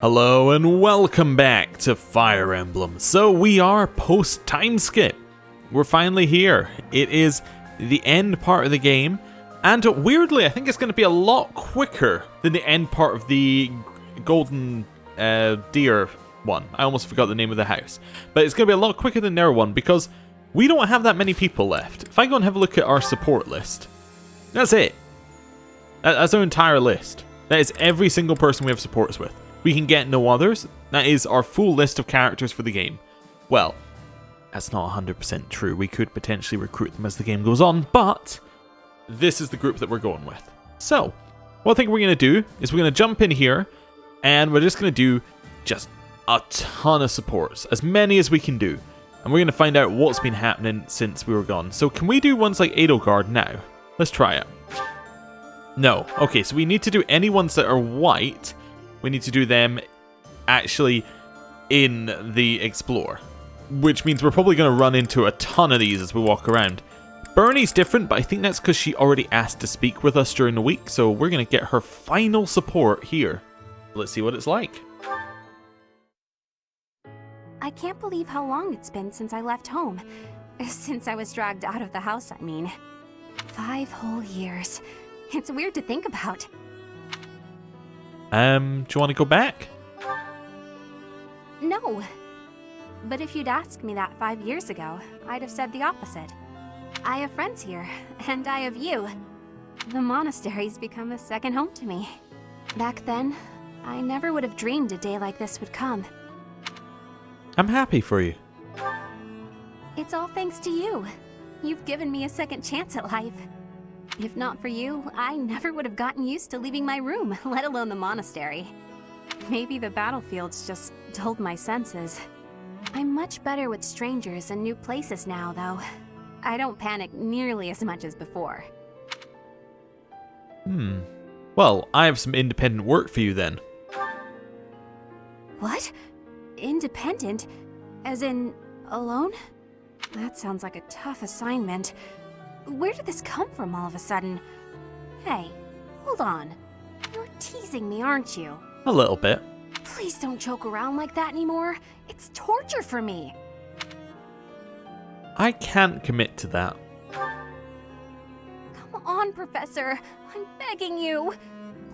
Hello and welcome back to Fire Emblem. So we are post time skip. We're finally here. It is the end part of the game, and weirdly I think it's going to be a lot quicker than the end part of the Golden Deer one. I almost forgot the name of the house. But it's going to be a lot quicker than their one because we don't have that many people left. If I go and have a look at our support list, that's it. That's our entire list. That is every single person we have supports with. We can get no others. That is our full list of characters for the game. Well, that's not 100% true. We could potentially recruit them as the game goes on, but this is the group that we're going with. So, what I think we're going to do is we're going to jump in here, and we're just going to do just a ton of supports, as many as we can do. And we're going to find out what's been happening since we were gone. So can we do ones like Edelgard now? Let's try it. No. Okay, so we need to do any ones that are white. We need to do them actually in the Explore, which means we're probably going to run into a ton of these as we walk around. Bernie's different, but I think that's because she already asked to speak with us during the week, so we're going to get her final support here. Let's see what it's like. I can't believe how long it's been since I left home. Since I was dragged out of the house, I mean. 5 whole years. It's weird to think about. Do you want to go back? No. But if you'd asked me that 5 years ago, I'd have said the opposite. I have friends here, and I have you. The monastery's become a second home to me. Back then, I never would have dreamed a day like this would come. I'm happy for you. It's all thanks to you. You've given me a second chance at life. If not for you, I never would have gotten used to leaving my room, let alone the monastery. Maybe the battlefields just dulled my senses. I'm much better with strangers and new places now, though. I don't panic nearly as much as before. Well, I have some independent work for you then. What? Independent? As in, alone? That sounds like a tough assignment. Where did this come from all of a sudden? Hey, hold on. You're teasing me, aren't you? A little bit. Please don't joke around like that anymore. It's torture for me. I can't commit to that. Come on, Professor. I'm begging you.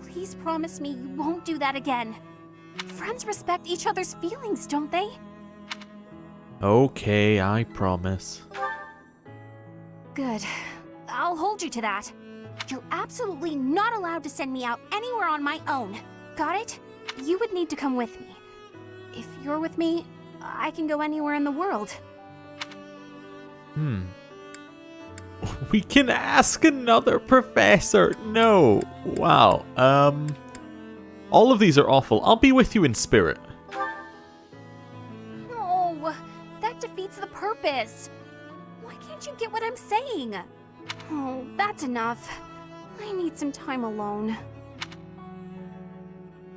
Please promise me you won't do that again. Friends respect each other's feelings, don't they? Okay, I promise. Good. I'll hold you to that. You're absolutely not allowed to send me out anywhere on my own. Got it? You would need to come with me. If you're with me, I can go anywhere in the world. We can ask another professor. No. Wow. All of these are awful. I'll be with you in spirit. No, that defeats the purpose. Why can't you get what I'm saying? Oh, that's enough. I need some time alone.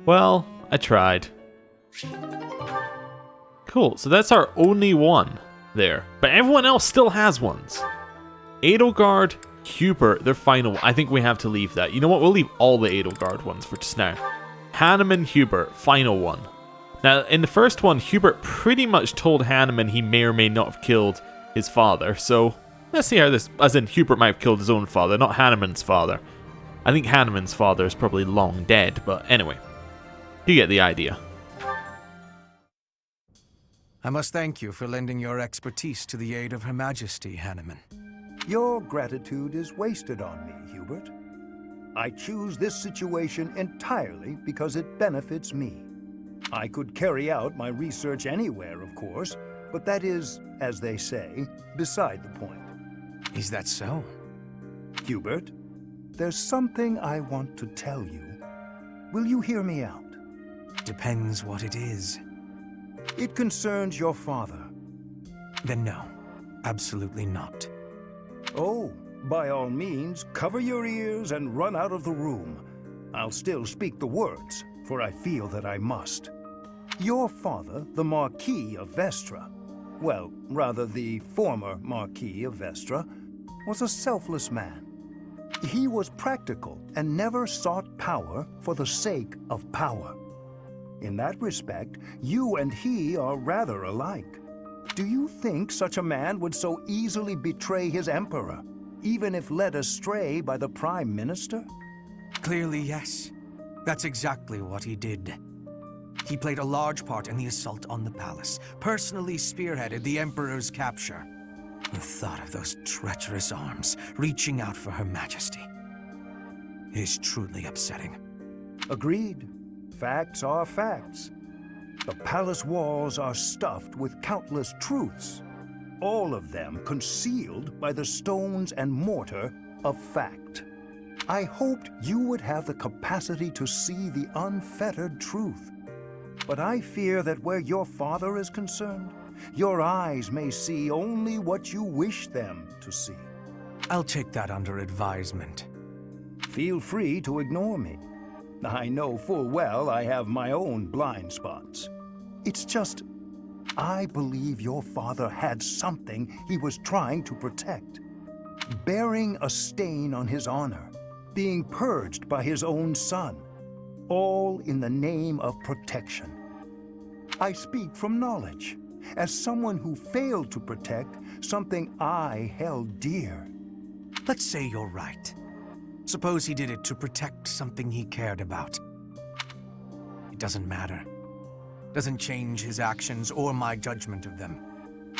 Well, I tried. Cool, so that's our only one there. But everyone else still has ones. Edelgard, Hubert, their final. I think we have to leave that. You know what? We'll leave all the Edelgard ones for just now. Hanuman and Hubert, final one. Now, in the first one, Hubert pretty much told Hanuman he may or may not have killed his father, so let's see how this, as in Hubert might have killed his own father, not Hanuman's father. I think Hanuman's father is probably long dead, but anyway, you get the idea. I must thank you for lending your expertise to the aid of Her Majesty, Hanuman. Your gratitude is wasted on me, Hubert. I choose this situation entirely because it benefits me. I could carry out my research anywhere, of course, but that is, as they say, beside the point. Is that so? Hubert, there's something I want to tell you. Will you hear me out? Depends what it is. It concerns your father. Then no, absolutely not. Oh, by all means, cover your ears and run out of the room. I'll still speak the words, for I feel that I must. Your father, the Marquis of Vestra, well, rather the former Marquis of Vestra, was a selfless man. He was practical and never sought power for the sake of power. In that respect, you and he are rather alike. Do you think such a man would so easily betray his emperor, even if led astray by the Prime Minister? Clearly, yes. That's exactly what he did. He played a large part in the assault on the palace, personally spearheaded the Emperor's capture. The thought of those treacherous arms reaching out for Her Majesty is truly upsetting. Agreed. Facts are facts. The palace walls are stuffed with countless truths, all of them concealed by the stones and mortar of fact. I hoped you would have the capacity to see the unfettered truth. But I fear that where your father is concerned, your eyes may see only what you wish them to see. I'll take that under advisement. Feel free to ignore me. I know full well I have my own blind spots. It's just, I believe your father had something he was trying to protect. Bearing a stain on his honor, being purged by his own son, all in the name of protection. I speak from knowledge, as someone who failed to protect something I held dear. Let's say you're right. Suppose he did it to protect something he cared about. It doesn't matter. Doesn't change his actions or my judgment of them.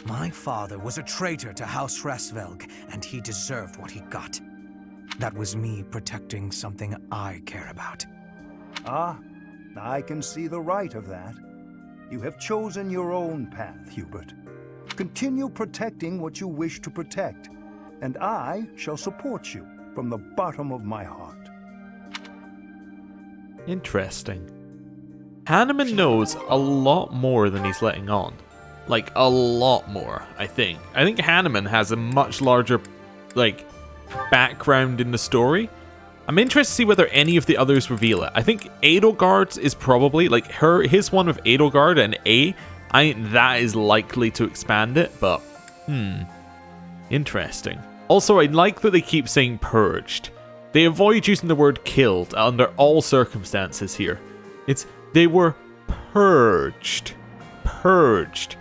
My father was a traitor to House Rasvelg, and he deserved what he got. That was me protecting something I care about. Ah, I can see the right of that. You have chosen your own path, Hubert. Continue protecting what you wish to protect, and I shall support you from the bottom of my heart. Interesting. Hanuman knows a lot more than he's letting on. Like, a lot more, I think. I think Hanuman has a much larger, background in the story. I'm interested to see whether any of the others reveal it. I think Edelgard's is probably, his one with Edelgard and I think that is likely to expand it, but, interesting. Also, I like that they keep saying purged. They avoid using the word killed under all circumstances here. They were purged. Purged.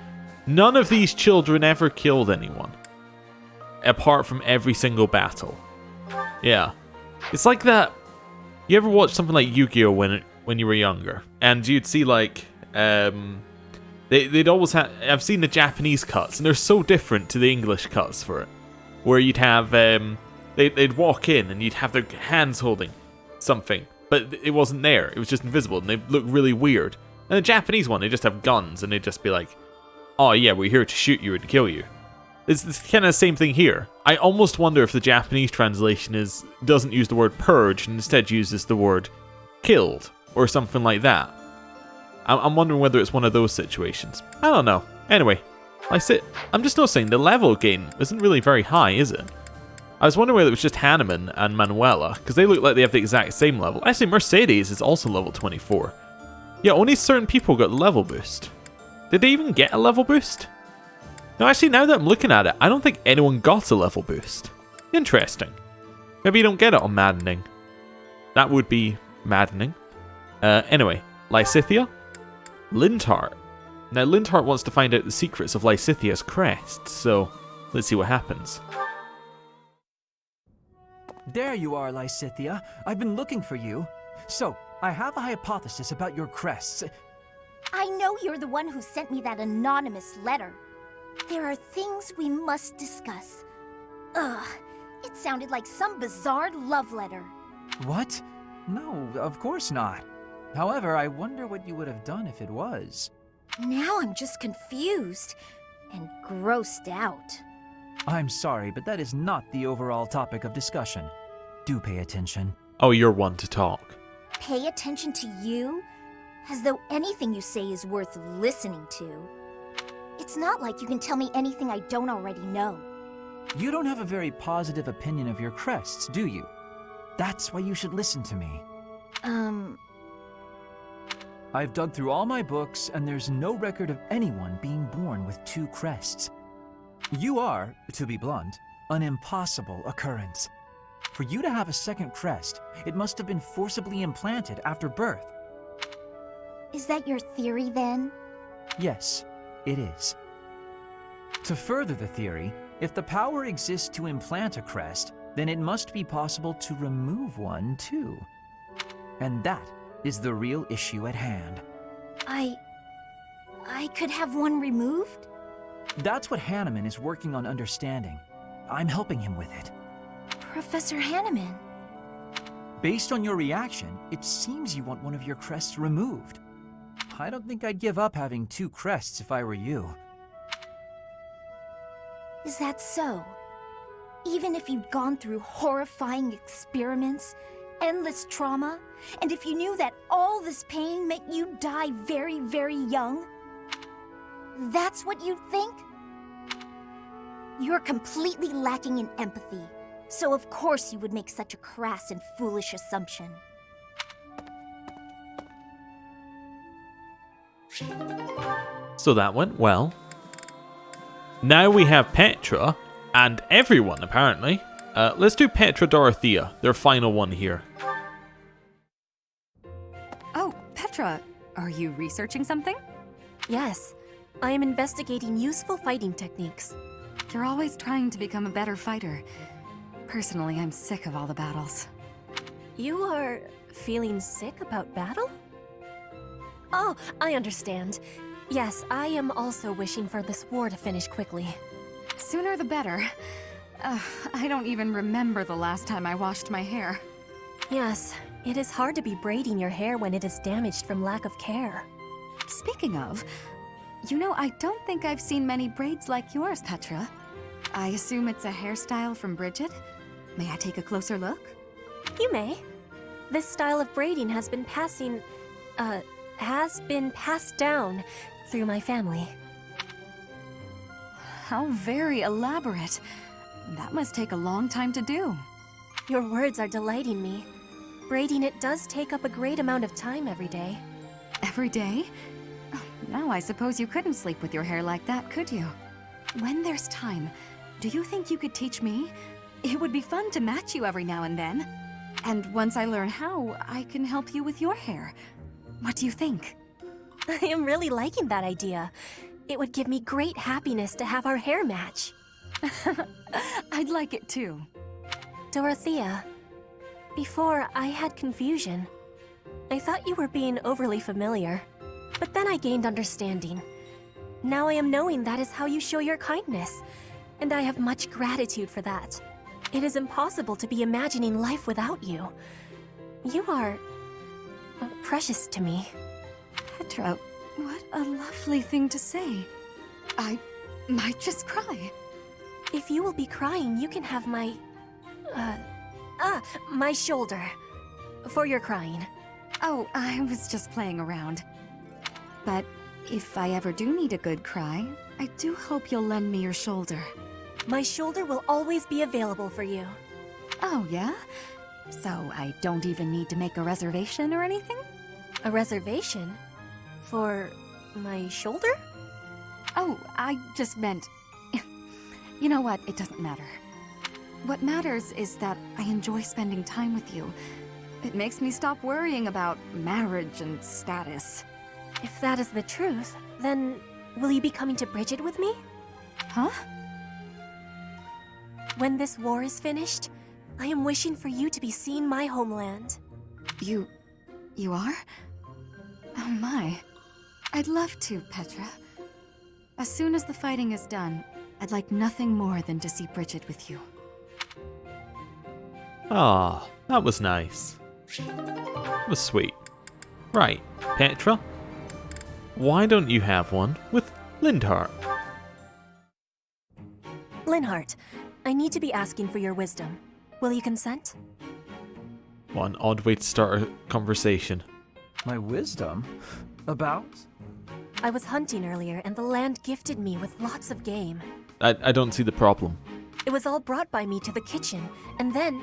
None of these children ever killed anyone. Apart from every single battle. Yeah. It's like that. You ever watch something like Yu-Gi-Oh! when you were younger? And you'd see they'd always have, I've seen the Japanese cuts, and they're so different to the English cuts for it. Where you'd have, they'd walk in and you'd have their hands holding something, but it wasn't there. It was just invisible, and they look really weird. And the Japanese one, they just have guns, and they'd just be like, oh yeah, we're here to shoot you and kill you. It's kind of the same thing here. I almost wonder if the Japanese translation doesn't use the word purge and instead uses the word killed or something like that. I'm wondering whether it's one of those situations. I don't know. Anyway, I'm just noticing the level gain isn't really very high, is it? I was wondering whether it was just Hanuman and Manuela, because they look like they have the exact same level. Actually, Mercedes is also level 24. Yeah, only certain people got the level boost. Did they even get a level boost? No, actually, now that I'm looking at it, I don't think anyone got a level boost. Interesting. Maybe you don't get it on Maddening. That would be maddening. Anyway, Lysithea, Linhardt. Now, Linhardt wants to find out the secrets of Lysithea's crest, so let's see what happens. There you are, Lysithea. I've been looking for you. So, I have a hypothesis about your crests. I know you're the one who sent me that anonymous letter. There are things we must discuss. Ugh, it sounded like some bizarre love letter. What? No, of course not. However, I wonder what you would have done if it was. Now I'm just confused and grossed out. I'm sorry, but that is not the overall topic of discussion. Do pay attention. Oh, you're one to talk. Pay attention to you? As though anything you say is worth listening to. It's not like you can tell me anything I don't already know. You don't have a very positive opinion of your crests, do you? That's why you should listen to me. I've dug through all my books, and there's no record of anyone being born with two crests. You are, to be blunt, an impossible occurrence. For you to have a second crest, it must have been forcibly implanted after birth. Is that your theory then? Yes, it is. To further the theory, if the power exists to implant a crest, then it must be possible to remove one too. And that is the real issue at hand. I could have one removed? That's what Hanuman is working on understanding. I'm helping him with it. Professor Hanuman. Based on your reaction, it seems you want one of your crests removed. I don't think I'd give up having 2 crests if I were you. Is that so? Even if you'd gone through horrifying experiments, endless trauma, and if you knew that all this pain meant you'd die very, very young? That's what you'd think? You're completely lacking in empathy, so of course you would make such a crass and foolish assumption. So that went well. Now we have Petra, and everyone apparently. Let's do Petra Dorothea, their final one here. Oh, Petra, are you researching something? Yes, I am investigating useful fighting techniques. You're always trying to become a better fighter. Personally, I'm sick of all the battles. You are feeling sick about battle? Oh, I understand. Yes, I am also wishing for this war to finish quickly. Sooner the better. I don't even remember the last time I washed my hair. Yes, it is hard to be braiding your hair when it is damaged from lack of care. Speaking of, you know, I don't think I've seen many braids like yours, Petra. I assume it's a hairstyle from Bridget? May I take a closer look? You may. This style of braiding has been passed down through my family. How very elaborate. That must take a long time to do. Your words are delighting me. Braiding it does take up a great amount of time every day. Every day? Now I suppose you couldn't sleep with your hair like that, could you? When there's time, do you think you could teach me? It would be fun to match you every now and then. And once I learn how, I can help you with your hair. What do you think? I am really liking that idea. It would give me great happiness to have our hair match. I'd like it too. Dorothea, before I had confusion. I thought you were being overly familiar, but then I gained understanding. Now I am knowing that is how you show your kindness, and I have much gratitude for that. It is impossible to be imagining life without you. You are precious to me. Petra, what a lovely thing to say. I might just cry. If you will be crying, you can have my shoulder. For your crying. Oh, I was just playing around. But if I ever do need a good cry, I do hope you'll lend me your shoulder. My shoulder will always be available for you. Oh, yeah? So I don't even need to make a reservation or anything? A reservation? For my shoulder? Oh, I just meant... You know what? It doesn't matter. What matters is that I enjoy spending time with you. It makes me stop worrying about marriage and status. If that is the truth, then will you be coming to Bridget with me? Huh? When this war is finished, I am wishing for you to be seeing my homeland. You are? Oh my. I'd love to, Petra. As soon as the fighting is done, I'd like nothing more than to see Bridget with you. Ah, that was nice. That was sweet. Right, Petra? Why don't you have one with Linhardt? Linhardt, I need to be asking for your wisdom. Will you consent? What an odd way to start a conversation. My wisdom? About? I was hunting earlier and the land gifted me with lots of game. I don't see the problem. It was all brought by me to the kitchen, and then...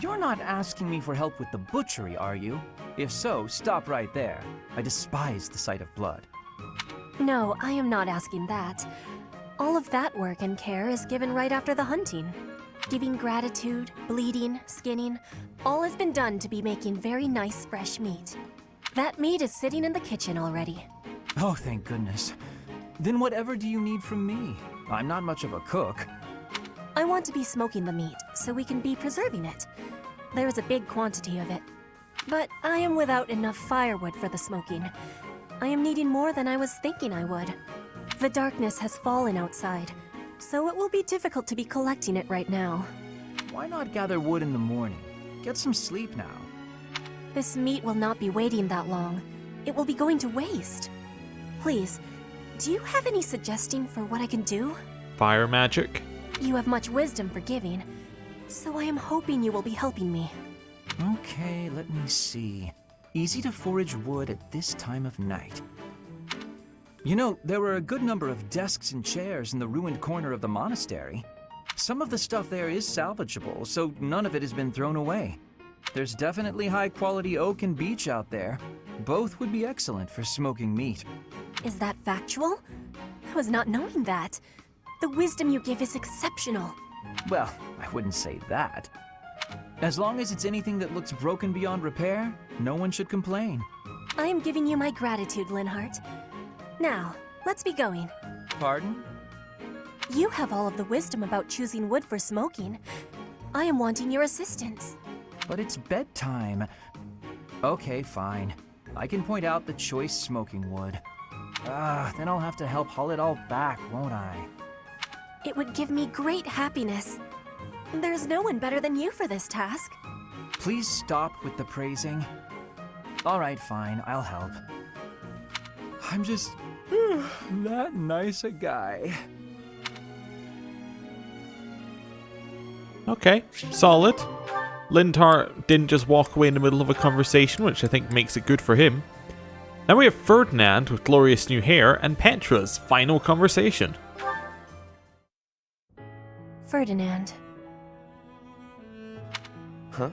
You're not asking me for help with the butchery, are you? If so, stop right there. I despise the sight of blood. No, I am not asking that. All of that work and care is given right after the hunting. Giving gratitude, bleeding, skinning, all has been done to be making very nice fresh meat. That meat is sitting in the kitchen already. Oh, thank goodness. Then whatever do you need from me? I'm not much of a cook. I want to be smoking the meat, so we can be preserving it. There is a big quantity of it. But I am without enough firewood for the smoking. I am needing more than I was thinking I would. The darkness has fallen outside, so it will be difficult to be collecting it right now. Why not gather wood in the morning? Get some sleep now. This meat will not be waiting that long. It will be going to waste. Please, do you have any suggestion for what I can do? Fire magic? You have much wisdom for giving, so I am hoping you will be helping me. Okay, let me see. Easy to forage wood at this time of night. You know, there were a good number of desks and chairs in the ruined corner of the monastery. Some of the stuff there is salvageable, so none of it has been thrown away. There's definitely high-quality oak and beech out there. Both would be excellent for smoking meat. Is that factual? I was not knowing that. The wisdom you give is exceptional. Well, I wouldn't say that. As long as it's anything that looks broken beyond repair, no one should complain. I am giving you my gratitude, Linhardt. Now, let's be going. Pardon? You have all of the wisdom about choosing wood for smoking. I am wanting your assistance. But it's bedtime. Okay, fine. I can point out the choice smoking wood. Then I'll have to help haul it all back, won't I? It would give me great happiness. There's no one better than you for this task. Please stop with the praising. All right, fine, I'll help. I'm just that nice a guy. Okay, solid. Linhardt didn't just walk away in the middle of a conversation, which I think makes it good for him. Now we have Ferdinand with glorious new hair and Petra's final conversation. Ferdinand. Huh?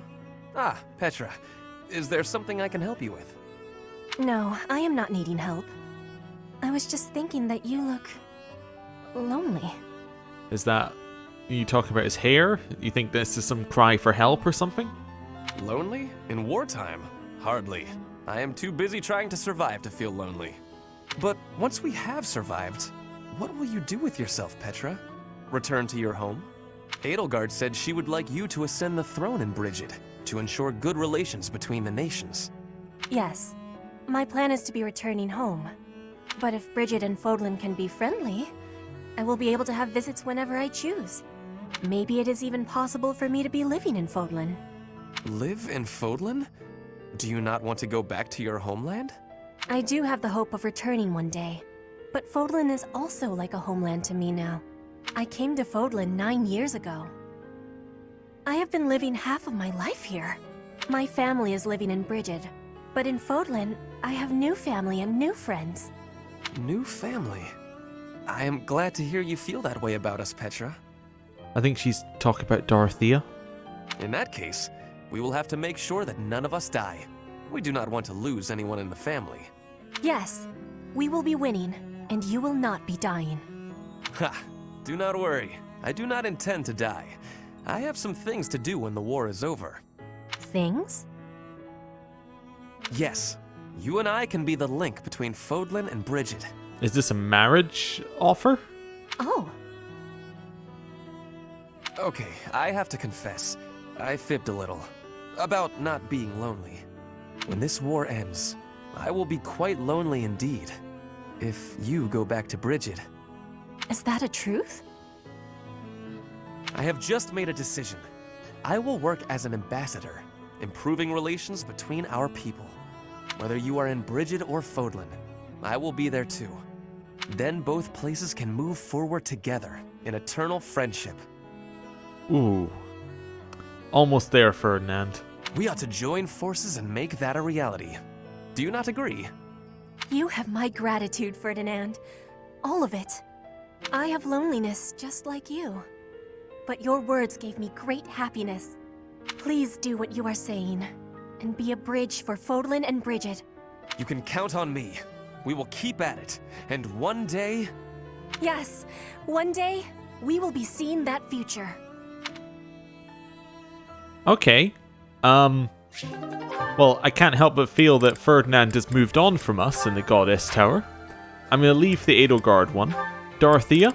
Ah, Petra. Is there something I can help you with? No, I am not needing help. I was just thinking that you look lonely. Is that you talking about his hair? You think this is some cry for help or something? Lonely? In wartime? Hardly. I am too busy trying to survive to feel lonely. But once we have survived, what will you do with yourself, Petra? Return to your home? Edelgard said she would like you to ascend the throne in Brigid, to ensure good relations between the nations. Yes, my plan is to be returning home. But if Brigid and Fódlan can be friendly, I will be able to have visits whenever I choose. Maybe it is even possible for me to be living in Fódlan. Live in Fódlan? Do you not want to go back to your homeland? I do have the hope of returning one day, but Fódlan is also like a homeland to me now. I came to Fódlan 9 years ago. I have been living half of my life here. My family is living in Brigid, but in Fódlan, I have new family and new friends. New family? I am glad to hear you feel that way about us, Petra. I think she's talking about Dorothea. In that case, we will have to make sure that none of us die. We do not want to lose anyone in the family. Yes, we will be winning, and you will not be dying. Ha! Do not worry. I do not intend to die. I have some things to do when the war is over. Things? Yes. You and I can be the link between Fódlan and Brigid. Is this a marriage offer? Oh. Okay, I have to confess. I fibbed a little. About not being lonely. When this war ends, I will be quite lonely indeed. If you go back to Brigid. Is that a truth? I have just made a decision. I will work as an ambassador, improving relations between our people. Whether you are in Brigid or Fódlan, I will be there too. Then both places can move forward together in eternal friendship. Ooh. Almost there, Ferdinand. We ought to join forces and make that a reality. Do you not agree? You have my gratitude, Ferdinand. All of it. I have loneliness just like you. But your words gave me great happiness. Please do what you are saying, and be a bridge for Fódlan and Brigid. You can count on me. We will keep at it, and one day... Yes, one day, we will be seeing that future. Okay. Well, I can't help but feel that Ferdinand has moved on from us in the Goddess Tower. I'm going to leave the Edelgard one. Dorothea,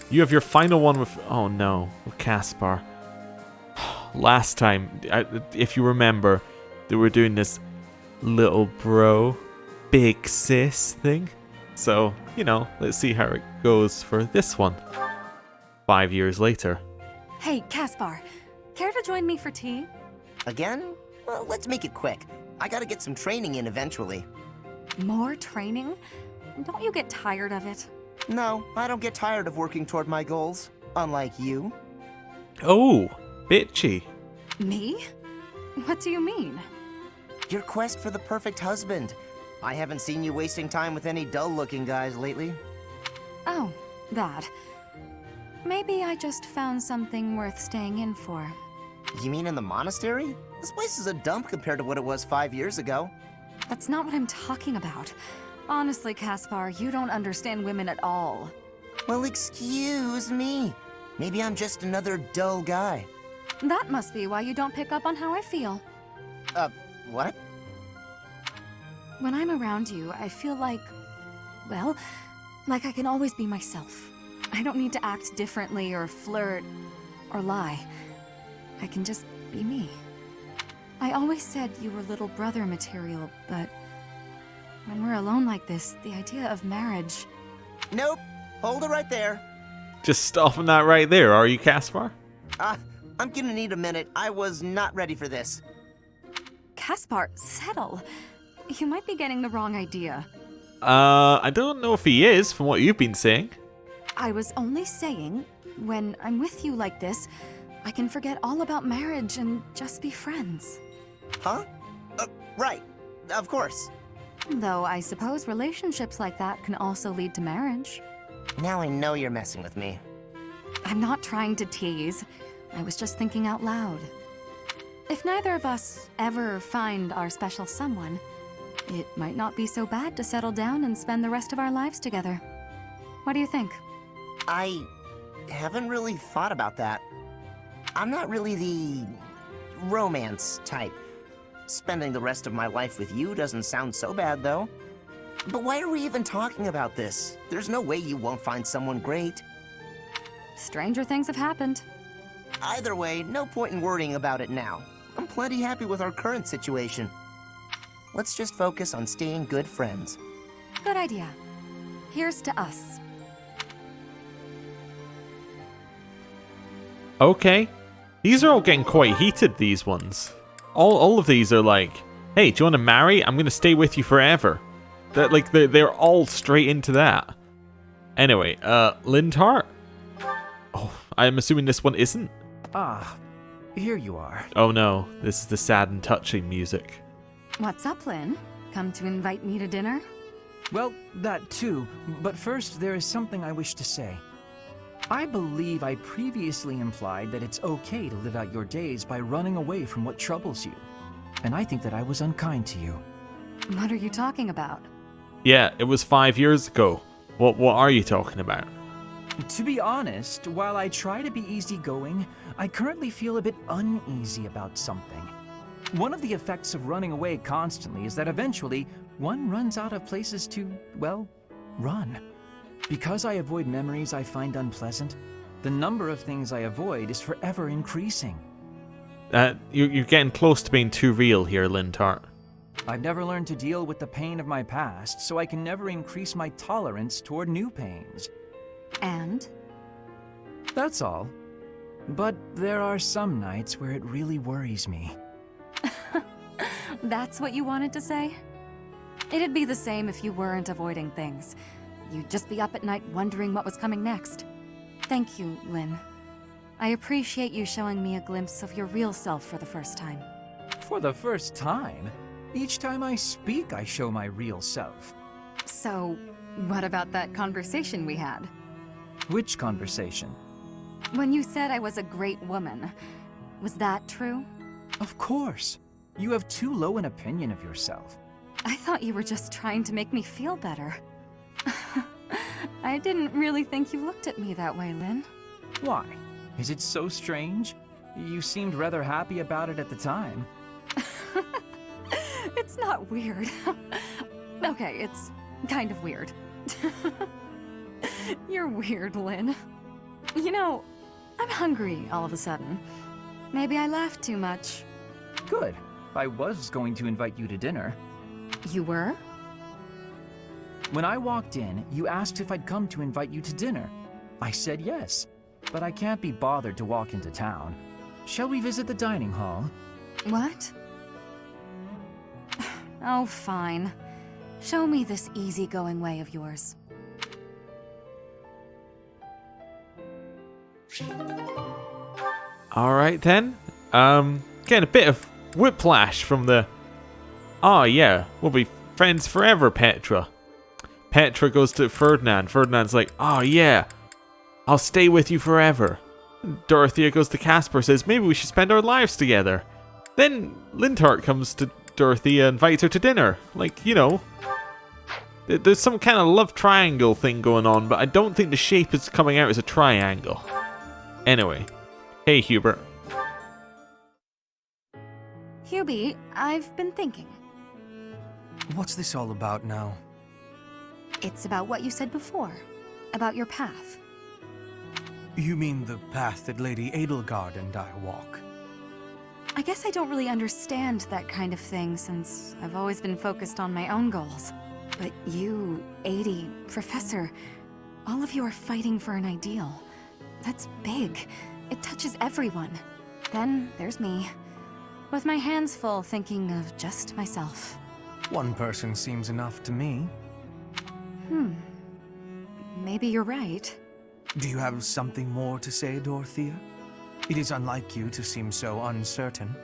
you have your final one with... Oh no, with Caspar. Last time, if you remember, they were doing this little bro, big sis thing. So, you know, let's see how it goes for this one. 5 years later. Hey, Caspar, care to join me for tea? Again? Well, let's make it quick. I gotta get some training in eventually. More training? Don't you get tired of it? No, I don't get tired of working toward my goals, unlike you. Oh, bitchy. Me? What do you mean? Your quest for the perfect husband. I haven't seen you wasting time with any dull-looking guys lately. Oh, that. Maybe I just found something worth staying in for. You mean in the monastery? This place is a dump compared to what it was 5 years ago. That's not what I'm talking about. Honestly, Caspar, you don't understand women at all. Well, excuse me. Maybe I'm just another dull guy. That must be why you don't pick up on how I feel. What? When I'm around you, I feel like, well, like I can always be myself. I don't need to act differently or flirt or lie. I can just be me. I always said you were little brother material, but when we're alone like this, the idea of marriage... Nope. Hold it right there. Just stopping that right there, are you, Caspar? I'm gonna need a minute. I was not ready for this. Caspar, settle. You might be getting the wrong idea. I don't know if he is, from what you've been saying. I was only saying, when I'm with you like this, I can forget all about marriage and just be friends. Huh? Right. Of course. Though I suppose relationships like that can also lead to marriage. Now I know you're messing with me. I'm not trying to tease. I was just thinking out loud. If neither of us ever find our special someone, it might not be so bad to settle down and spend the rest of our lives together. What do you think? I haven't really thought about that. I'm not really the romance type. Spending the rest of my life with you doesn't sound so bad, though. But why are we even talking about this? There's no way you won't find someone great. Stranger things have happened. Either way, no point in worrying about it now. I'm plenty happy with our current situation. Let's just focus on staying good friends. Good idea. Here's to us. Okay. These are all getting quite heated, these ones. All of these are like, hey, do you want to marry? I'm going to stay with you forever. They're all straight into that. Anyway, Linhardt? Oh, I'm assuming this one isn't? Ah, here you are. Oh no, this is the sad and touching music. What's up, Lynn? Come to invite me to dinner? Well, that too, but first there is something I wish to say. I believe I previously implied that it's okay to live out your days by running away from what troubles you. And I think that I was unkind to you. What are you talking about? Yeah, it was 5 years ago. What are you talking about? To be honest, while I try to be easygoing, I currently feel a bit uneasy about something. One of the effects of running away constantly is that eventually one runs out of places to, well, run. Because I avoid memories I find unpleasant, the number of things I avoid is forever increasing. You're getting close to being too real here, Linhardt. I've never learned to deal with the pain of my past, so I can never increase my tolerance toward new pains. And? That's all. But there are some nights where it really worries me. That's what you wanted to say? It'd be the same if you weren't avoiding things. You'd just be up at night wondering what was coming next. Thank you, Lynn. I appreciate you showing me a glimpse of your real self for the first time. For the first time? Each time I speak, I show my real self. So, what about that conversation we had? Which conversation? When you said I was a great woman, was that true? Of course. You have too low an opinion of yourself. I thought you were just trying to make me feel better. I didn't really think you looked at me that way, Lynn. Why? Is it so strange? You seemed rather happy about it at the time. It's not weird. Okay, it's kind of weird. You're weird, Lynn. You know, I'm hungry all of a sudden. Maybe I laughed too much. Good. I was going to invite you to dinner. You were? When I walked in, you asked if I'd come to invite you to dinner. I said yes, but I can't be bothered to walk into town. Shall we visit the dining hall? What? Oh, fine. Show me this easygoing way of yours. Alright then. Getting a bit of whiplash from the... Oh yeah, we'll be friends forever, Petra. Petra goes to Ferdinand. Ferdinand's like, oh yeah, I'll stay with you forever. Dorothea goes to Caspar, says maybe we should spend our lives together. Then Linhardt comes to Dorothea, invites her to dinner. Like, you know, there's some kind of love triangle thing going on, but I don't think the shape is coming out as a triangle. Anyway, hey Hubert. Hubie, I've been thinking. What's this all about now? It's about what you said before. About your path. You mean the path that Lady Edelgard and I walk? I guess I don't really understand that kind of thing since I've always been focused on my own goals. But you, Adie, Professor, all of you are fighting for an ideal. That's big. It touches everyone. Then there's me, with my hands full thinking of just myself. One person seems enough to me. Maybe you're right. Do you have something more to say, Dorothea? It is unlike you to seem so uncertain.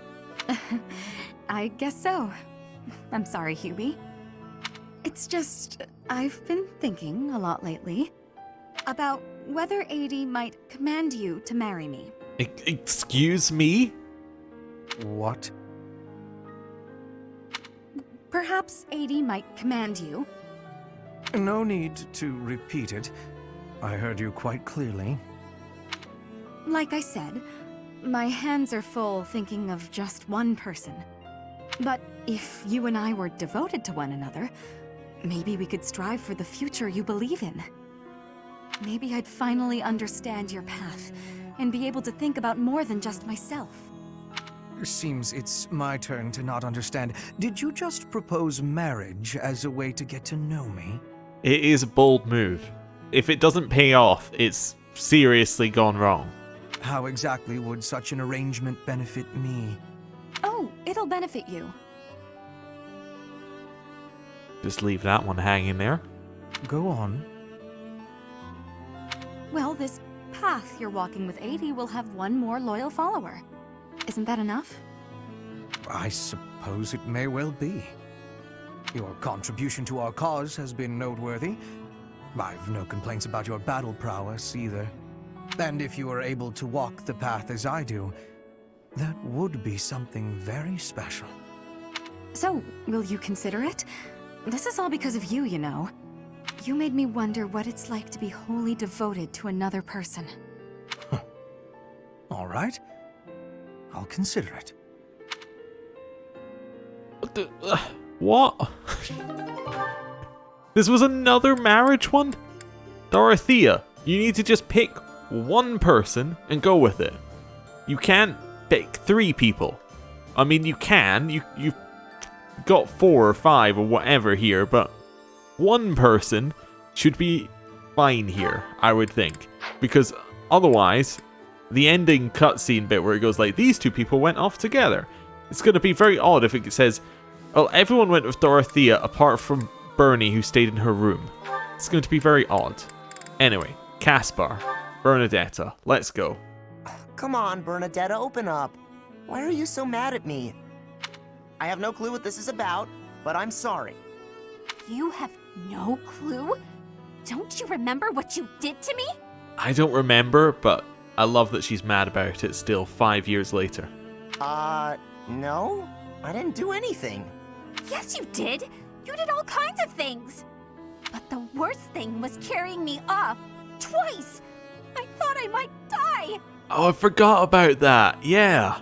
I guess so. I'm sorry, Hubie. It's just, I've been thinking a lot lately about whether Adie might command you to marry me. Excuse me? What? Perhaps Adie might command you. No need to repeat it. I heard you quite clearly. Like I said, my hands are full thinking of just one person. But if you and I were devoted to one another, maybe we could strive for the future you believe in. Maybe I'd finally understand your path and be able to think about more than just myself. Seems it's my turn to not understand. Did you just propose marriage as a way to get to know me? It is a bold move. If it doesn't pay off, it's seriously gone wrong. How exactly would such an arrangement benefit me? Oh, it'll benefit you. Just leave that one hanging there. Go on. Well, this path you're walking with Adie will have one more loyal follower. Isn't that enough? I suppose it may well be. Your contribution to our cause has been noteworthy. I've no complaints about your battle prowess either. And if you are able to walk the path as I do, that would be something very special. So, will you consider it? This is all because of you, you know. You made me wonder what it's like to be wholly devoted to another person. All right. I'll consider it. What? This was another marriage one? Dorothea, you need to just pick one person and go with it. You can't pick 3 people. I mean, you can. You've got 4 or 5 or whatever here, but one person should be fine here, I would think. Because otherwise, the ending cutscene bit where it goes like, these 2 people went off together. It's going to be very odd if it says, well, everyone went with Dorothea apart from Bernie, who stayed in her room. It's going to be very odd. Anyway, Caspar, Bernadetta, let's go. Come on, Bernadetta, open up. Why are you so mad at me? I have no clue what this is about, but I'm sorry. You have no clue? Don't you remember what you did to me? I don't remember, but I love that she's mad about it still 5 years later. No? I didn't do anything. Yes, you did. You did all kinds of things. But the worst thing was carrying me off twice. I thought I might die. Oh, I forgot about that. Yeah.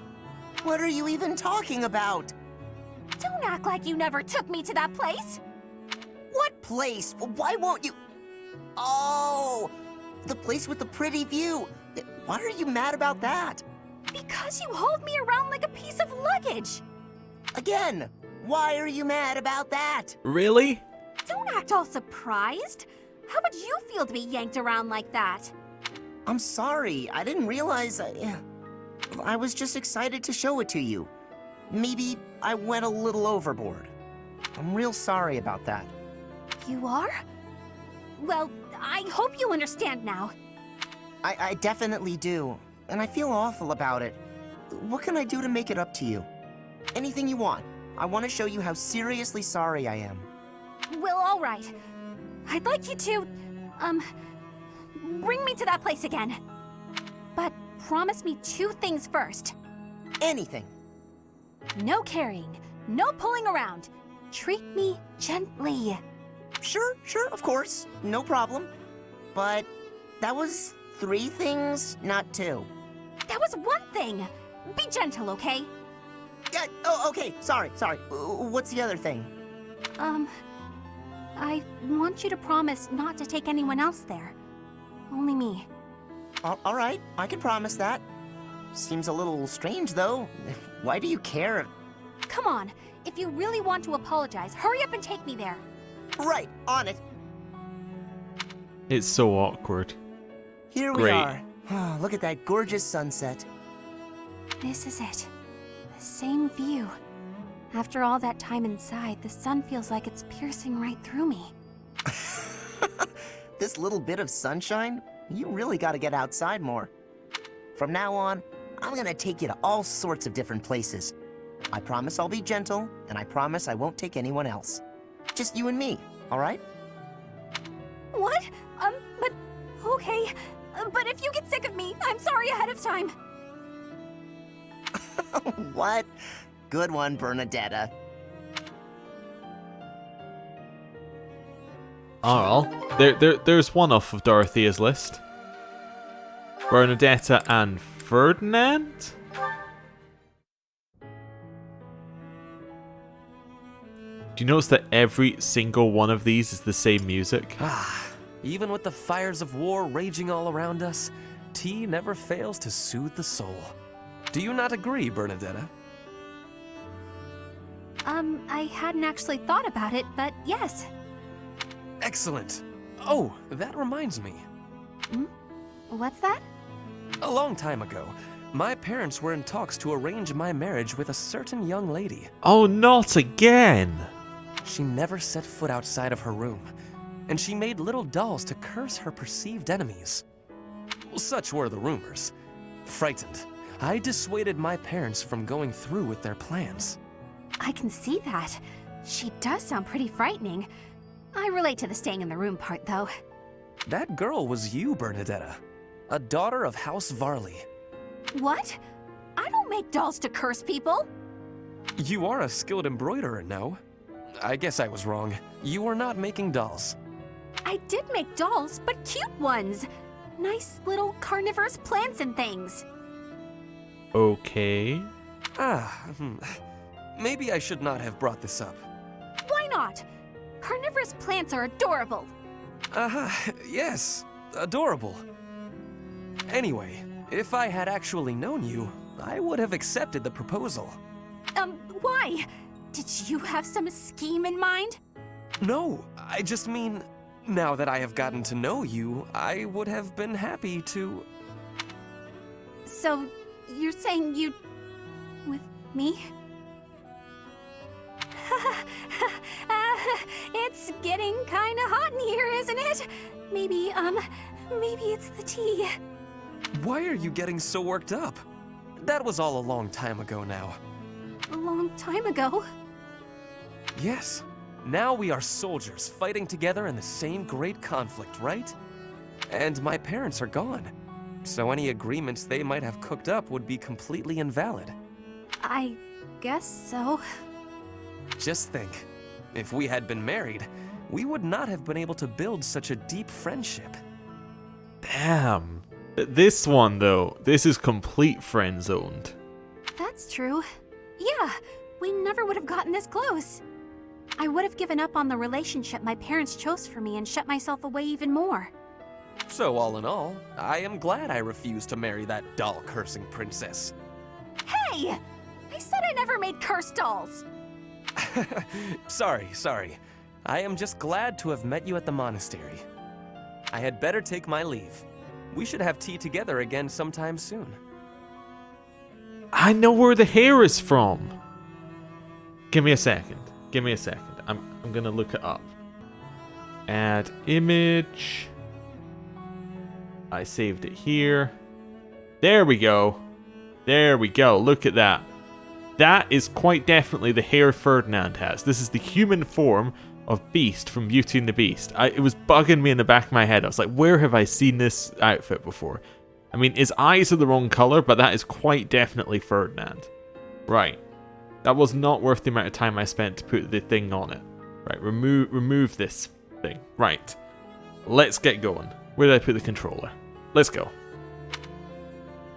What are you even talking about? Don't ask act like you never took me to that place. What place? Why won't you? Oh, the place with the pretty view. Why are you mad about that? Because you hold me around like a piece of luggage. Again, why are you mad about that? Really? Don't act all surprised. How would you feel to be yanked around like that? I'm sorry. I didn't realize. I was just excited to show it to you. Maybe I went a little overboard. I'm real sorry about that. You are? Well, I hope you understand now. I definitely do, and I feel awful about it. What can I do to make it up to you? Anything you want. I want to show you how seriously sorry I am. Well, all right. I'd like you to, bring me to that place again. But promise me 2 things first. Anything. No carrying, no pulling around. Treat me gently. Sure, of course. No problem. But that was 3 things, not 2. That was 1 thing. Be gentle, okay? Okay, sorry. What's the other thing? I want you to promise not to take anyone else there. Only me. All right, I can promise that. Seems a little strange, though. Why do you care? Come on, if you really want to apologize, hurry up and take me there. Right, on it. It's so awkward. Here we are. Oh, look at that gorgeous sunset. This is it. The same view. After all that time inside, the sun feels like it's piercing right through me. This little bit of sunshine? You really gotta get outside more. From now on, I'm gonna take you to all sorts of different places. I promise I'll be gentle, and I promise I won't take anyone else. Just you and me, all right? What? But... okay. But if you get sick of me, I'm sorry ahead of time. What? Good one, Bernadetta. Oh, well. There's one off of Dorothea's list. Bernadetta and Ferdinand? Do you notice that every single one of these is the same music? Even with the fires of war raging all around us, tea never fails to soothe the soul. Do you not agree, Bernadetta? I hadn't actually thought about it, but yes. Excellent. Oh, that reminds me. What's that? A long time ago, my parents were in talks to arrange my marriage with a certain young lady. Oh, not again! She never set foot outside of her room, and she made little dolls to curse her perceived enemies. Such were the rumors. Frightened, I dissuaded my parents from going through with their plans. I can see that. She does sound pretty frightening. I relate to the staying in the room part, though. That girl was you, Bernadetta, a daughter of House Varley. What? I don't make dolls to curse people. You are a skilled embroiderer, no? I guess I was wrong. You were not making dolls. I did make dolls, but cute ones. Nice little carnivorous plants and things. Okay. Maybe I should not have brought this up. Why not? Carnivorous plants are adorable. Yes, adorable. Anyway, if I had actually known you, I would have accepted the proposal. Why? Did you have some scheme in mind? No, I just mean, now that I have gotten to know you, I would have been happy to... So, you're saying you'd... with me? It's getting kinda hot in here, isn't it? Maybe it's the tea. Why are you getting so worked up? That was all a long time ago now. A long time ago? Yes. Now we are soldiers fighting together in the same great conflict, right? And my parents are gone. So any agreements they might have cooked up would be completely invalid. I guess so. Just think, if we had been married, we would not have been able to build such a deep friendship. Damn. This one, though, this is complete friend-zoned. That's true. Yeah, we never would have gotten this close. I would have given up on the relationship my parents chose for me and shut myself away even more. So all in all, I am glad I refused to marry that doll-cursing princess. Hey! I said I never made cursed dolls! Sorry. I am just glad to have met you at the monastery. I had better take my leave. We should have tea together again sometime soon. I know where the hair is from. Give me a second. I'm gonna look it up. Add image. I saved it here. There we go. Look at that. That is quite definitely the hair Ferdinand has. This is the human form of Beast from Beauty and the Beast. It was bugging me in the back of my head. I was like, where have I seen this outfit before? I mean, his eyes are the wrong color, but that is quite definitely Ferdinand. Right. That was not worth the amount of time I spent to put the thing on it. Right, remove this thing. Right. Let's get going. Where did I put the controller? Let's go.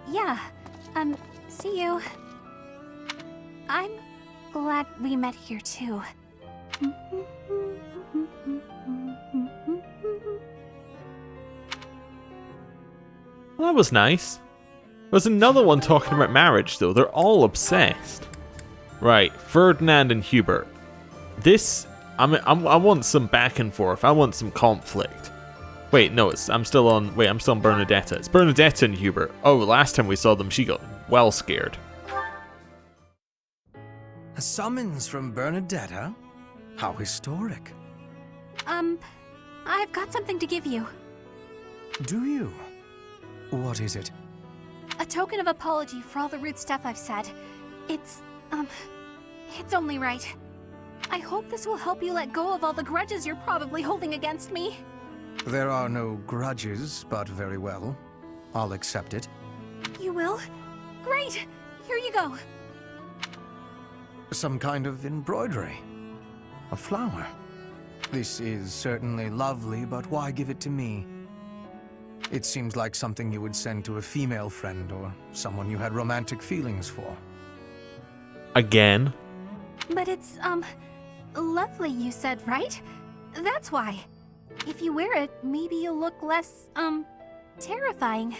Yeah, see you. I'm glad we met here too. Well, that was nice. There's another one talking about marriage, though. They're all obsessed. Right, Ferdinand and Hubert. This, I want some back and forth. I want some conflict. Wait, no, I'm still on Bernadetta. It's Bernadetta and Hubert. Oh, last time we saw them, she got well scared. A summons from Bernadetta? How historic. I've got something to give you. Do you? What is it? A token of apology for all the rude stuff I've said. It's only right. I hope this will help you let go of all the grudges you're probably holding against me. There are no grudges, but very well. I'll accept it. You will? Great! Here you go. Some kind of embroidery. A flower. This is certainly lovely, but why give it to me? It seems like something you would send to a female friend or someone you had romantic feelings for. Again? But it's, lovely, you said, right? That's why. If you wear it, maybe you'll look less, terrifying.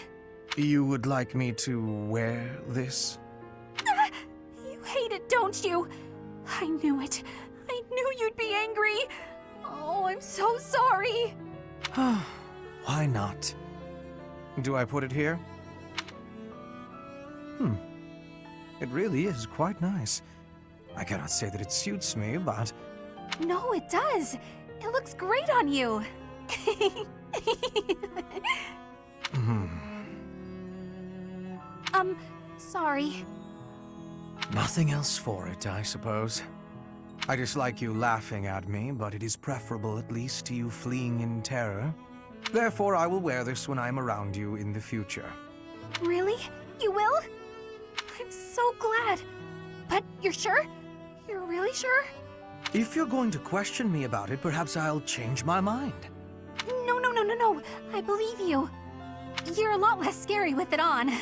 You would like me to wear this? You hate it, don't you? I knew it. I knew you'd be angry. Oh, I'm so sorry. Why not? Do I put it here? It really is quite nice. I cannot say that it suits me, but... No, it does. It looks great on you. Sorry. Nothing else for it, I suppose. I dislike you laughing at me, but it is preferable at least to you fleeing in terror. Therefore, I will wear this when I am around you in the future. Really? You will? I'm so glad. But you're sure? You're really sure? If you're going to question me about it, perhaps I'll change my mind. No. I believe you. You're a lot less scary with it on.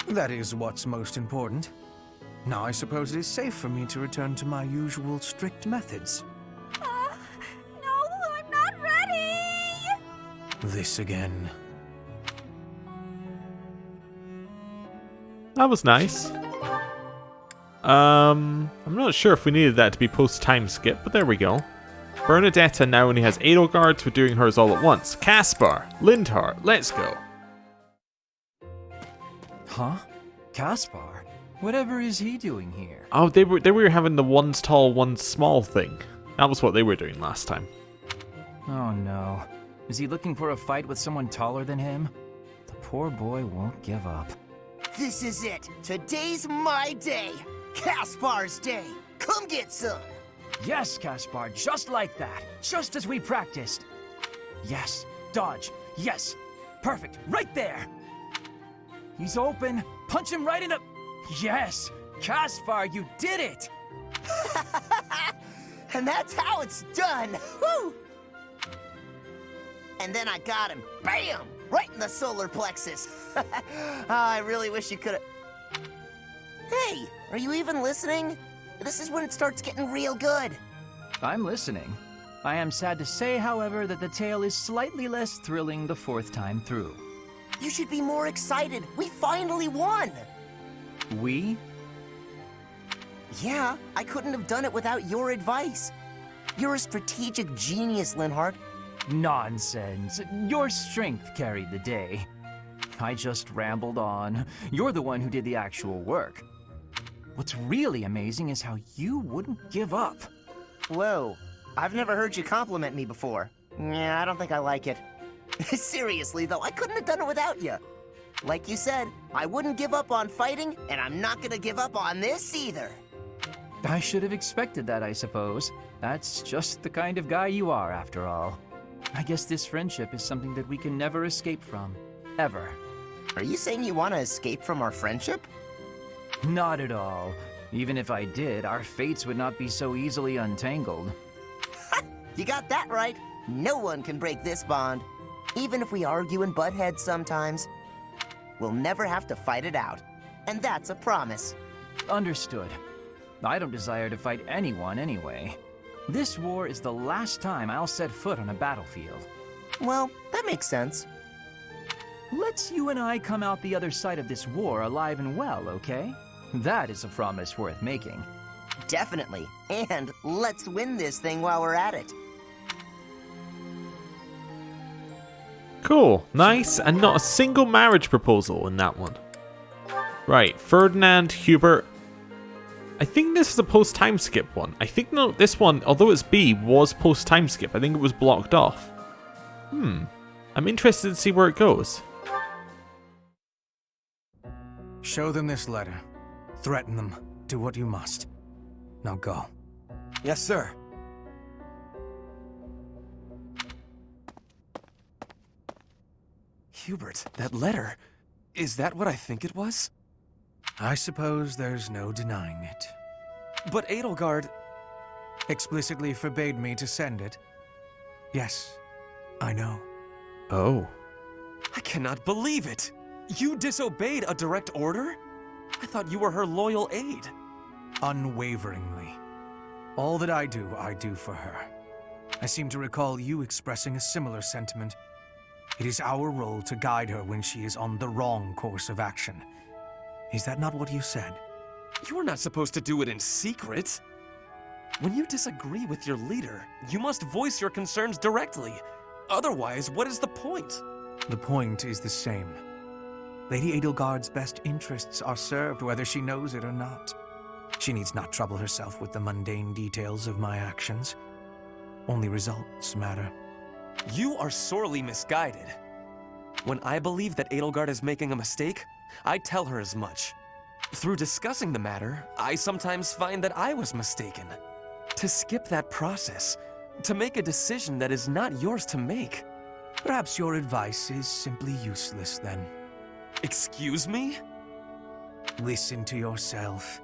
That is what's most important. Now I suppose it is safe for me to return to my usual strict methods. No, I'm not ready! This again. That was nice. I'm not sure if we needed that to be post-time skip, but there we go. Bernadetta now only has Edelgard, so we're doing hers all at once. Caspar, Linhardt, let's go. Huh? Caspar? Whatever is he doing here? Oh, they were having the one's tall, one's small thing. That was what they were doing last time. Oh no. Is he looking for a fight with someone taller than him? The poor boy won't give up. This is it. Today's my day. Caspar's day. Come get some. Yes, Caspar, just like that. Just as we practiced. Yes, dodge. Yes. Perfect. Right there. He's open. Punch him right in the... Yes! Caspar, you did it! And that's how it's done. Woo! And then I got him. Bam! Right in the solar plexus. Oh, I really wish you could have... Hey, are you even listening? This is when it starts getting real good. I'm listening. I am sad to say, however, that the tale is slightly less thrilling the fourth time through. You should be more excited. We finally won! We? Yeah, I couldn't have done it without your advice. You're a strategic genius, Linhardt. Nonsense. Your strength carried the day. I just rambled on. You're the one who did the actual work. What's really amazing is how you wouldn't give up. Whoa, I've never heard you compliment me before. Yeah, I don't think I like it. Seriously, though, I couldn't have done it without you. Like you said, I wouldn't give up on fighting, and I'm not gonna give up on this either. I should have expected that, I suppose. That's just the kind of guy you are, after all. I guess this friendship is something that we can never escape from. Ever. Are you saying you want to escape from our friendship? Not at all. Even if I did, our fates would not be so easily untangled. You got that right. No one can break this bond. Even if we argue and butt heads sometimes, we'll never have to fight it out. And that's a promise. Understood. I don't desire to fight anyone anyway. This war is the last time I'll set foot on a battlefield. Well, that makes sense. Let's you and I come out the other side of this war alive and well, okay? That is a promise worth making. Definitely. And let's win this thing while we're at it. Cool, nice, and not a single marriage proposal in that one. Right, Ferdinand, Hubert. I think this is a post-time skip one. I think no, this one, although it's B, was post-time skip. I think it was blocked off. I'm interested to see where it goes. Show them this letter. Threaten them. Do what you must. Now go. Yes, sir. Hubert, that letter. Is that what I think it was? I suppose there's no denying it. But Edelgard... Explicitly forbade me to send it. Yes, I know. Oh. I cannot believe it! You disobeyed a direct order? I thought you were her loyal aide. Unwaveringly. All that I do for her. I seem to recall you expressing a similar sentiment. It is our role to guide her when she is on the wrong course of action. Is that not what you said? You are not supposed to do it in secret. When you disagree with your leader, you must voice your concerns directly. Otherwise, what is the point? The point is the same. Lady Edelgard's best interests are served whether she knows it or not. She needs not trouble herself with the mundane details of my actions. Only results matter. You are sorely misguided. When I believe that Edelgard is making a mistake, I tell her as much. Through discussing the matter, I sometimes find that I was mistaken. To skip that process, to make a decision that is not yours to make. Perhaps your advice is simply useless then. Excuse me? Listen to yourself.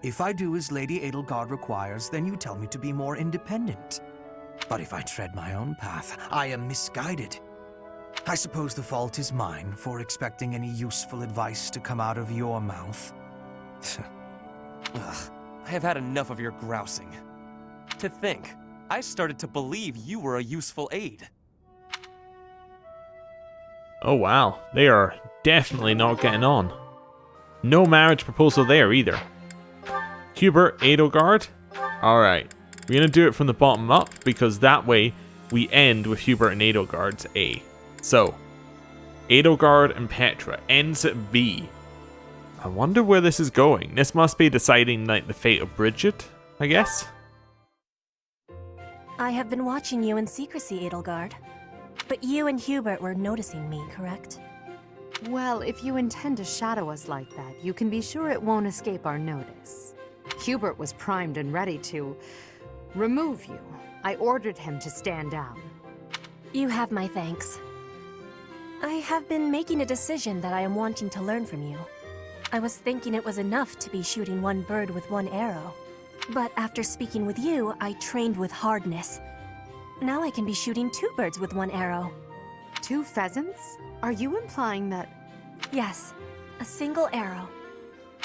If I do as Lady Edelgard requires, then you tell me to be more independent. But if I tread my own path, I am misguided. I suppose the fault is mine for expecting any useful advice to come out of your mouth. Ugh, I have had enough of your grousing. To think, I started to believe you were a useful aide. Oh wow, they are definitely not getting on. No marriage proposal there either. Hubert, Edelgard. Alright, we're going to do it from the bottom up because that way we end with Hubert and Edelgard's A. So, Edelgard and Petra ends at B. I wonder where this is going. This must be deciding like the fate of Bridget, I guess. I have been watching you in secrecy, Edelgard. But you and Hubert were noticing me, correct? Well, if you intend to shadow us like that, you can be sure it won't escape our notice. Hubert was primed and ready to remove you. I ordered him to stand down. You have my thanks. I have been making a decision that I am wanting to learn from you. I was thinking it was enough to be shooting one bird with one arrow. But after speaking with you, I trained with hardness. Now I can be shooting 2 birds with 1 arrow. 2 pheasants? Are you implying that... Yes, a single arrow.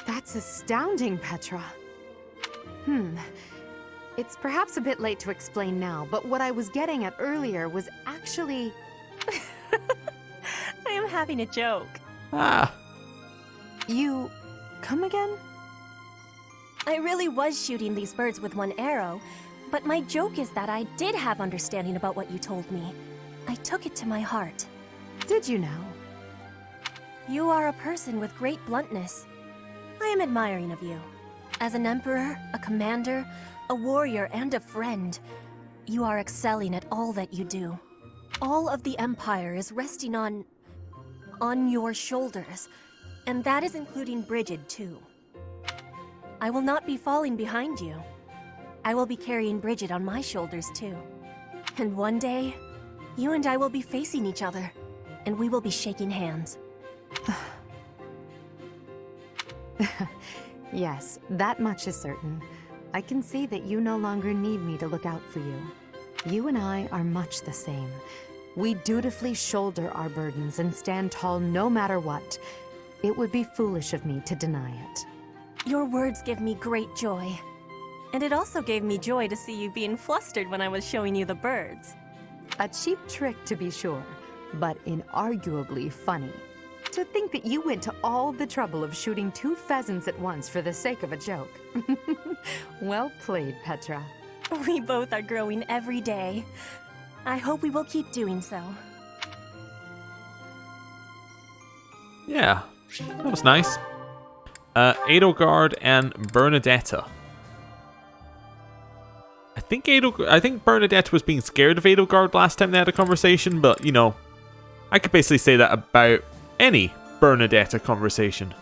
That's astounding, Petra. It's perhaps a bit late to explain now, but what I was getting at earlier was actually... I am having a joke. Ah. You... come again? I really was shooting these birds with one arrow, but my joke is that I did have understanding about what you told me. I took it to my heart. Did you now? You are a person with great bluntness. I am admiring of you. As an emperor, a commander, a warrior, and a friend, you are excelling at all that you do. All of the empire is resting on your shoulders, and that is including Brigid too. I will not be falling behind you. I will be carrying Brigid on my shoulders too. And one day, you and I will be facing each other, and we will be shaking hands. Yes, that much is certain. I can see that you no longer need me to look out for you. You and I are much the same. We dutifully shoulder our burdens and stand tall no matter what. It would be foolish of me to deny it. Your words give me great joy. And it also gave me joy to see you being flustered when I was showing you the birds. A cheap trick, to be sure, but inarguably funny. To think that you went to all the trouble of shooting 2 pheasants at once for the sake of a joke. Well played, Petra. We both are growing every day. I hope we will keep doing so. Yeah, that was nice. Edelgard and Bernadetta. I think Bernadetta was being scared of Edelgard last time they had a conversation, but you know, I could basically say that about any Bernadetta conversation.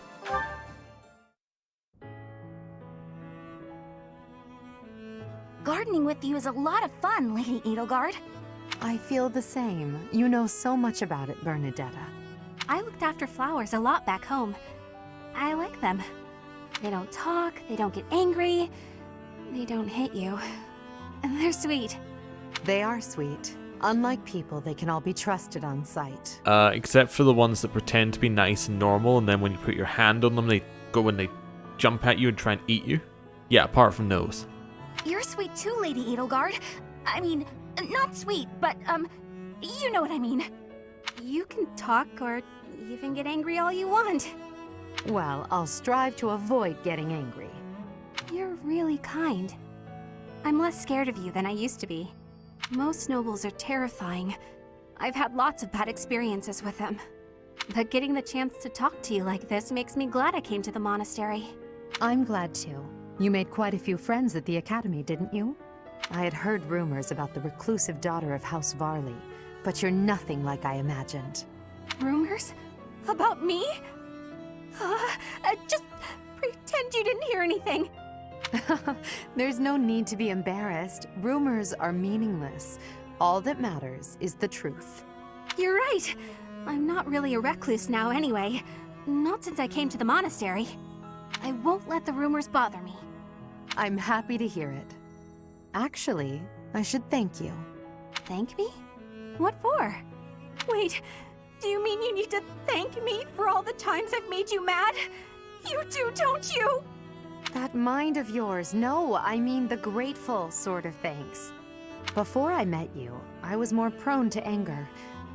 Gardening with you is a lot of fun, Lady Edelgard. I feel the same. You know so much about it, Bernadetta. I looked after flowers a lot back home. I like them. They don't talk, they don't get angry, they don't hit you. And they're sweet. They are sweet. Unlike people, they can all be trusted on sight. Except for the ones that pretend to be nice and normal, and then when you put your hand on them, they go and they jump at you and try and eat you. Yeah, apart from those. You're sweet too, Lady Edelgard. I mean, not sweet, but, you know what I mean. You can talk or even get angry all you want. Well, I'll strive to avoid getting angry. You're really kind. I'm less scared of you than I used to be. Most nobles are terrifying. I've had lots of bad experiences with them. But getting the chance to talk to you like this makes me glad I came to the monastery. I'm glad too. You made quite a few friends at the academy, didn't you? I had heard rumors about the reclusive daughter of House Varley, but you're nothing like I imagined. Rumors? About me? Just pretend you didn't hear anything. There's no need to be embarrassed. Rumors are meaningless. All that matters is the truth. You're right. I'm not really a recluse now anyway. Not since I came to the monastery. I won't let the rumors bother me. I'm happy to hear it. Actually, I should thank you. Thank me? What for? Wait, do you mean you need to thank me for all the times I've made you mad? You do, don't you? That mind of yours, no, I mean the grateful sort of thanks. Before I met you, I was more prone to anger,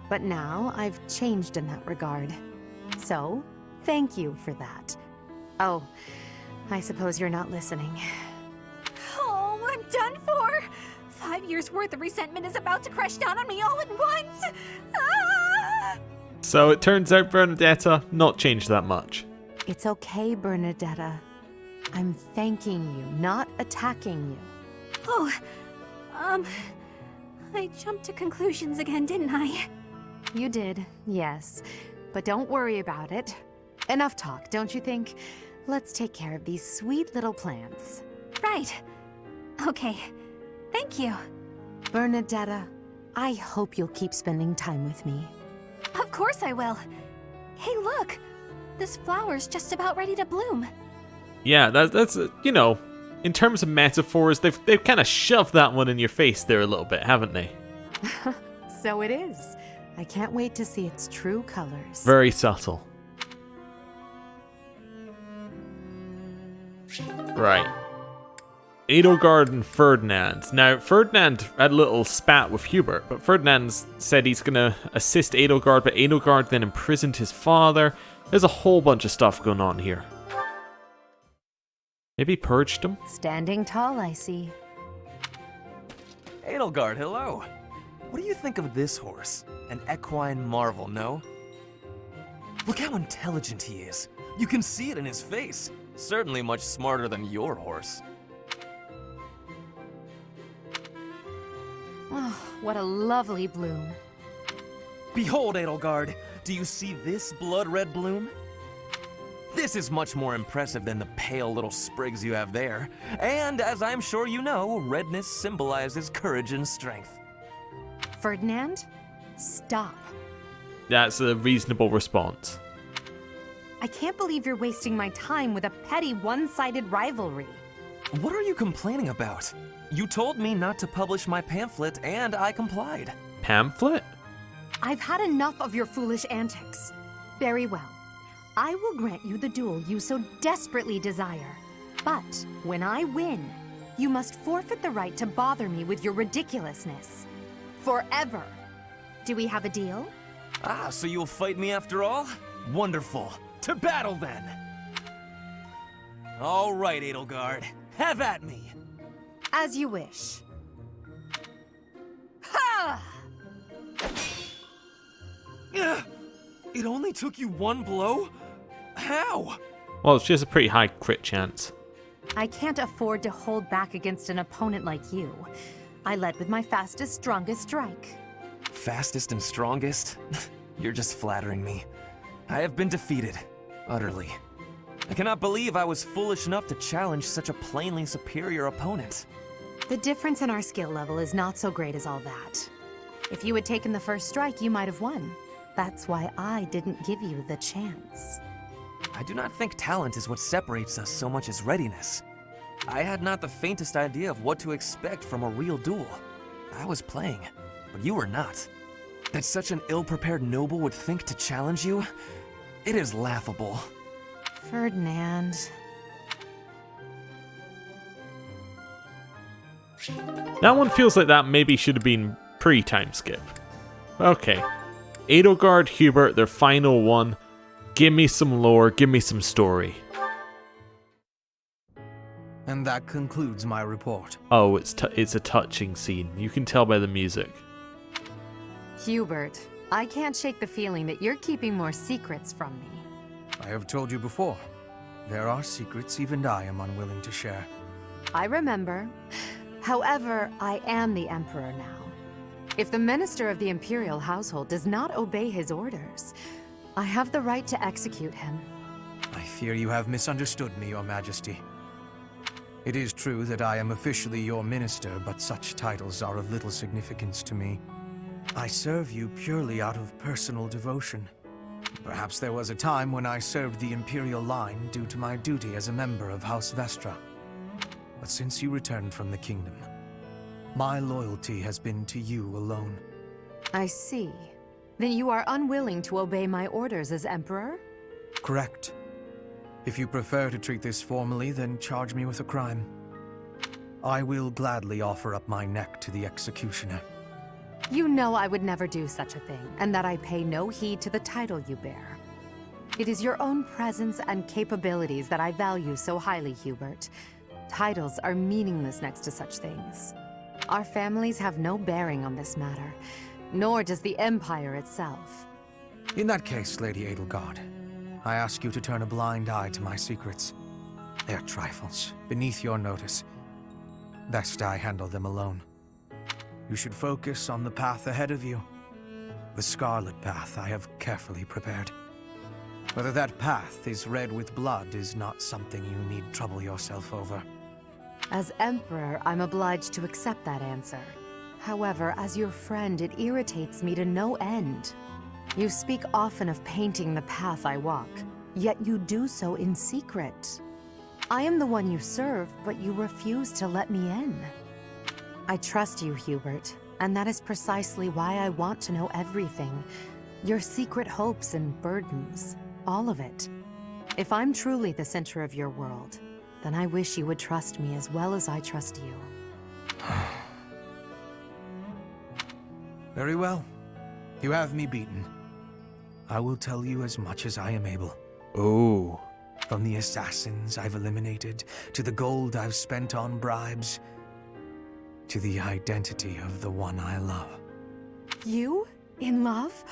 but now I've changed in that regard. So, thank you for that. Oh, I suppose you're not listening. Oh, I'm done for! 5 years' worth of resentment is about to crash down on me all at once! Ah! So it turns out Bernadetta not changed that much. It's okay, Bernadetta. I'm thanking you, not attacking you. Oh, I jumped to conclusions again, didn't I? You did, yes. But don't worry about it. Enough talk, don't you think? Let's take care of these sweet little plants. Right. Okay. Thank you. Bernadetta, I hope you'll keep spending time with me. Of course I will. Hey, look! This flower's just about ready to bloom. Yeah, that's you know, in terms of metaphors, they've kind of shoved that one in your face there a little bit, haven't they? So it is. I can't wait to see its true colors. Very subtle. Right. Edelgard and Ferdinand. Now, Ferdinand had a little spat with Hubert, but Ferdinand said he's going to assist Edelgard, but Edelgard then imprisoned his father. There's a whole bunch of stuff going on here. Maybe purged him? Standing tall, I see. Edelgard, hello. What do you think of this horse? An equine marvel, no? Look how intelligent he is. You can see it in his face. Certainly much smarter than your horse. Oh, what a lovely bloom. Behold, Edelgard, do you see this blood-red bloom? This is much more impressive than the pale little sprigs you have there. And as I'm sure you know, redness symbolizes courage and strength. Ferdinand, stop. That's a reasonable response. I can't believe you're wasting my time with a petty one-sided rivalry. What are you complaining about? You told me not to publish my pamphlet, and I complied. Pamphlet? I've had enough of your foolish antics. Very well. I will grant you the duel you so desperately desire. But when I win, you must forfeit the right to bother me with your ridiculousness. Forever. Do we have a deal? Ah, so you'll fight me after all? Wonderful. To battle, then! All right, Edelgard. Have at me! As you wish. Ha! It only took you one blow? How? Well, she has a pretty high crit chance. I can't afford to hold back against an opponent like you. I led with my fastest, strongest strike. Fastest and strongest? You're just flattering me. I have been defeated. Utterly. I cannot believe I was foolish enough to challenge such a plainly superior opponent. The difference in our skill level is not so great as all that. If you had taken the first strike, you might have won. That's why I didn't give you the chance. I do not think talent is what separates us so much as readiness. I had not the faintest idea of what to expect from a real duel. I was playing, but you were not. That such an ill-prepared noble would think to challenge you? It is laughable. Ferdinand. That one feels like that maybe should have been pre-time skip. Okay. Edelgard, Hubert, their final one. Give me some lore, give me some story. And that concludes my report. Oh, it's a touching scene. You can tell by the music. Hubert, I can't shake the feeling that you're keeping more secrets from me. I have told you before. There are secrets even I am unwilling to share. I remember. However, I am the Emperor now. If the Minister of the Imperial Household does not obey his orders, I have the right to execute him. I fear you have misunderstood me, Your Majesty. It is true that I am officially your minister, but such titles are of little significance to me. I serve you purely out of personal devotion. Perhaps there was a time when I served the Imperial line due to my duty as a member of House Vestra. But since you returned from the kingdom, my loyalty has been to you alone. I see. Then you are unwilling to obey my orders as Emperor? Correct. If you prefer to treat this formally, then charge me with a crime. I will gladly offer up my neck to the executioner. You know I would never do such a thing, and that I pay no heed to the title you bear. It is your own presence and capabilities that I value so highly, Hubert. Titles are meaningless next to such things. Our families have no bearing on this matter, nor does the Empire itself. In that case, Lady Edelgard, I ask you to turn a blind eye to my secrets. They are trifles, beneath your notice. Best I handle them alone. You should focus on the path ahead of you. The scarlet path I have carefully prepared. Whether that path is red with blood is not something you need trouble yourself over. As Emperor, I'm obliged to accept that answer. However, as your friend, it irritates me to no end. You speak often of painting the path I walk, yet you do so in secret. I am the one you serve, but you refuse to let me in. I trust you, Hubert, and that is precisely why I want to know everything. Your secret hopes and burdens, all of it. If I'm truly the center of your world, then I wish you would trust me as well as I trust you. Very well. You have me beaten. I will tell you as much as I am able. Oh. From the assassins I've eliminated, to the gold I've spent on bribes, to the identity of the one I love. You? In love?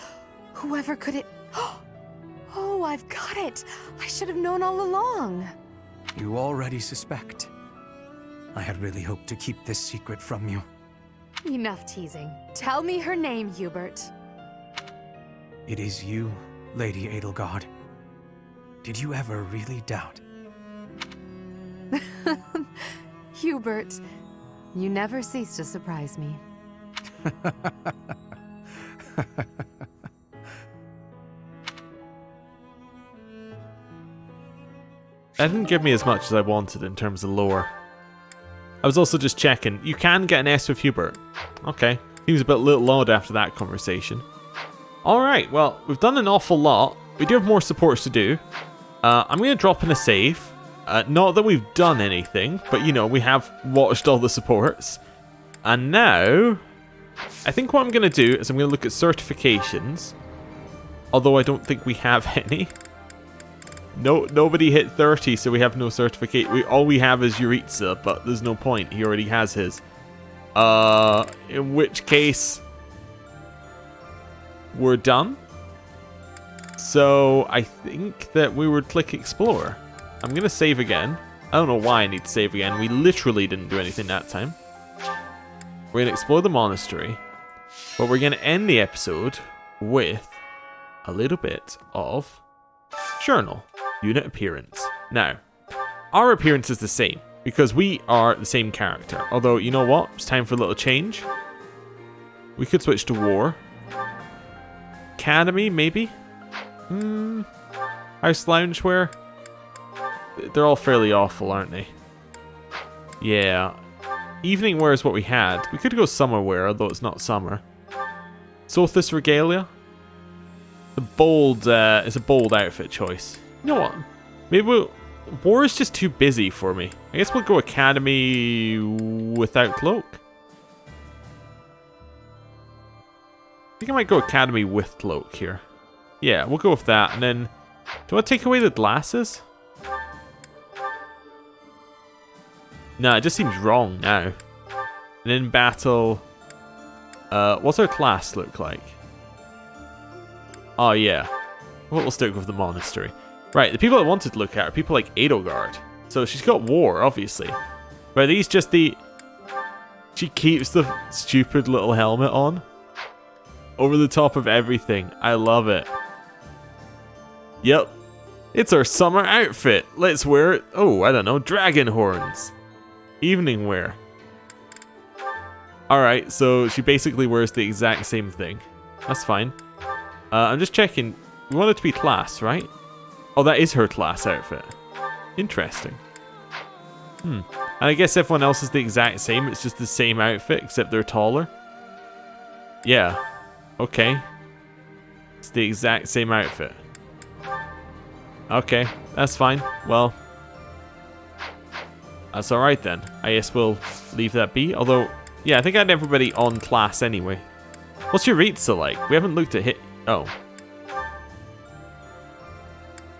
Whoever could it... Oh, I've got it! I should have known all along! You already suspect. I had really hoped to keep this secret from you. Enough teasing. Tell me her name, Hubert. It is you, Lady Edelgard. Did you ever really doubt? Hubert, you never cease to surprise me. That didn't give me as much as I wanted in terms of lore. I was also just checking. You can get an S with Hubert. Okay. Seems a bit little odd after that conversation. Alright, well, we've done an awful lot. We do have more supports to do. I'm going to drop in a save. Not that we've done anything, but you know, we have watched all the supports. And now, I think what I'm going to do is I'm going to look at certifications. Although I don't think we have any. No, nobody hit 30, so we have no certificate. All we have is Yuritsa, but there's no point. He already has his. In which case, we're done. So I think that we would click explore. I'm going to save again. I don't know why I need to save again. We literally didn't do anything that time. We're going to explore the monastery. But we're going to end the episode with a little bit of journal. Unit appearance. Now, our appearance is the same because we are the same character. Although, you know what? It's time for a little change. We could switch to war. Academy, maybe? House loungewear? They're all fairly awful, aren't they? Yeah. Evening wear is what we had. We could go summer wear, although it's not summer. Sothis regalia? It's a bold outfit choice. You know what? Maybe war is just too busy for me. I guess we'll go academy without cloak. I think I might go academy with cloak here. Yeah, we'll go with that. And then, do I take away the glasses? No, it just seems wrong now. And in battle, what's our class look like? Oh yeah, we'll stick with the monastery. Right, the people I wanted to look at are people like Edelgard. So she's got war, obviously. But are these just the... She keeps the stupid little helmet on. Over the top of everything. I love it. Yep. It's our summer outfit. Let's wear it. Oh, I don't know. Dragon horns. Evening wear. Alright, so she basically wears the exact same thing. That's fine. I'm just checking. We want it to be class, right? Oh, that is her class outfit. Interesting. And I guess everyone else is the exact same. It's just the same outfit, except they're taller. Yeah. Okay. It's the exact same outfit. Okay, that's fine. Well, that's alright then. I guess we'll leave that be. Although, yeah, I think I had everybody on class anyway. What's Yuritsa like? We haven't looked at hit. Oh.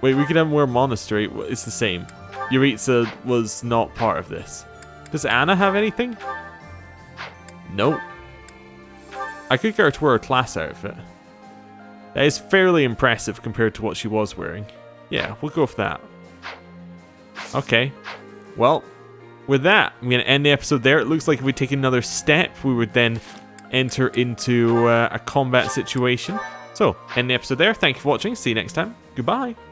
Wait, we could have more monastery. It's the same. Yuritsa was not part of this. Does Anna have anything? Nope. I could get her to wear a class outfit. That is fairly impressive compared to what she was wearing. Yeah, we'll go with that. Okay. Well, with that, I'm going to end the episode there. It looks like if we take another step, we would then enter into a combat situation. So, end the episode there. Thank you for watching. See you next time. Goodbye.